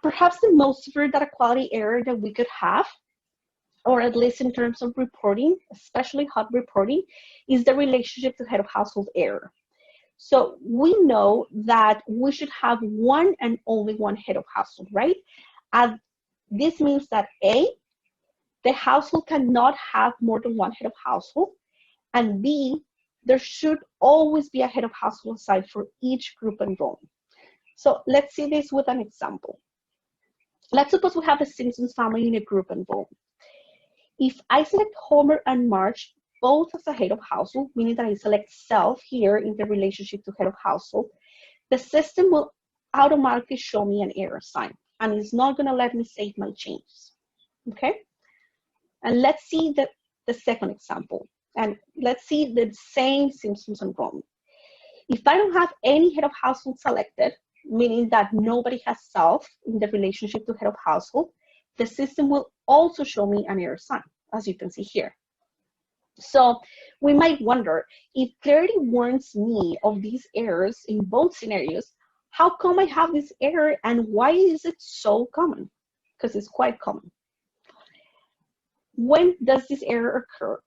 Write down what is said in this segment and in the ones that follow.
Perhaps the most severe data quality error that we could have, or at least in terms of reporting, especially HoH reporting, is the relationship to head of household error. So we know that we should have one and only one head of household, right? And this means that A, the household cannot have more than one head of household, and B, there should always be a head of household assigned for each group enrollment. So let's see this with an example. Let's suppose we have the Simpsons family in a group enrollment. If I select Homer and Marge both as a head of household, meaning that I select self here in the relationship to head of household, the system will automatically show me an error sign, and it's not going to let me save my changes. Okay? And let's see the second example. And let's see the same Simpsons enrollment. If I don't have any head of household selected, meaning that nobody has self in the relationship to head of household, the system will also show me an error sign, as you can see here. So we might wonder, if Clarity warns me of these errors in both scenarios, how come I have this error and why is it so common? Because it's quite common. When does this error occur?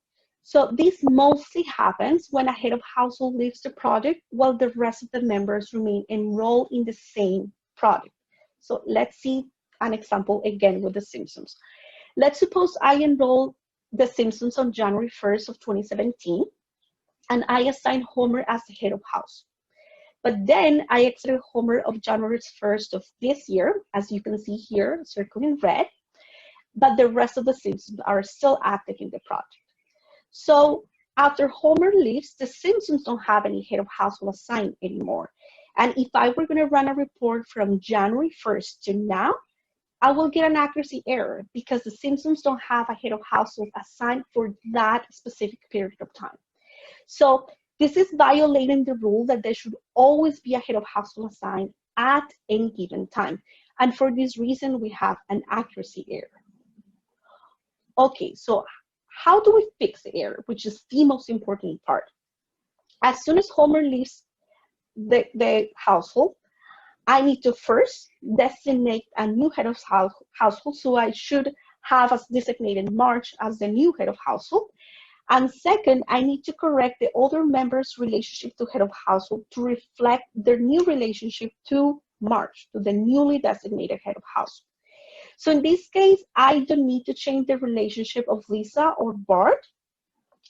So this mostly happens when a head of household leaves the project while the rest of the members remain enrolled in the same project. So let's see an example again with the Simpsons. Let's suppose I enroll the Simpsons on January 1st of 2017, and I assign Homer as the head of house. But then I exited Homer of January 1st of this year, as you can see here, circled in red, but the rest of the Simpsons are still active in the project. So after Homer leaves, the Simpsons don't have any head of household assigned anymore. And if I were going to run a report from January 1st to now, I will get an accuracy error because the Simpsons don't have a head of household assigned for that specific period of time. So this is violating the rule that there should always be a head of household assigned at any given time. And for this reason, we have an accuracy error. Okay, so how do we fix the error, which is the most important part? As soon as Homer leaves the household, I need to first designate a new head of household, so I should have as designated Marge as the new head of household. And second, I need to correct the other members' relationship to head of household to reflect their new relationship to Marge, to the newly designated head of household. So in this case, I don't need to change the relationship of Lisa or Bart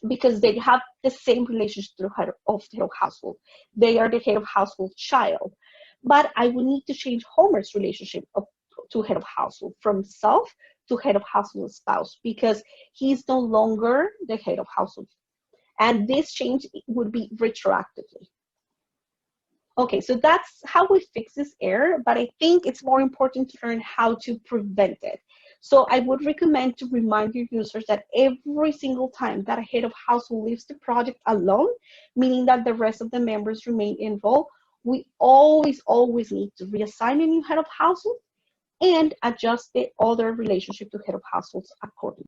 because they have the same relationship to the head of household. They are the head of household child. But I will need to change Homer's relationship to head of household from self to head of household spouse because he's no longer the head of household. And this change would be retroactively. Okay, so that's how we fix this error, but I think it's more important to learn how to prevent it. So I would recommend to remind your users that every single time that a head of household leaves the project alone, meaning that the rest of the members remain enrolled, we always need to reassign a new head of household and adjust the other relationship to head of households accordingly.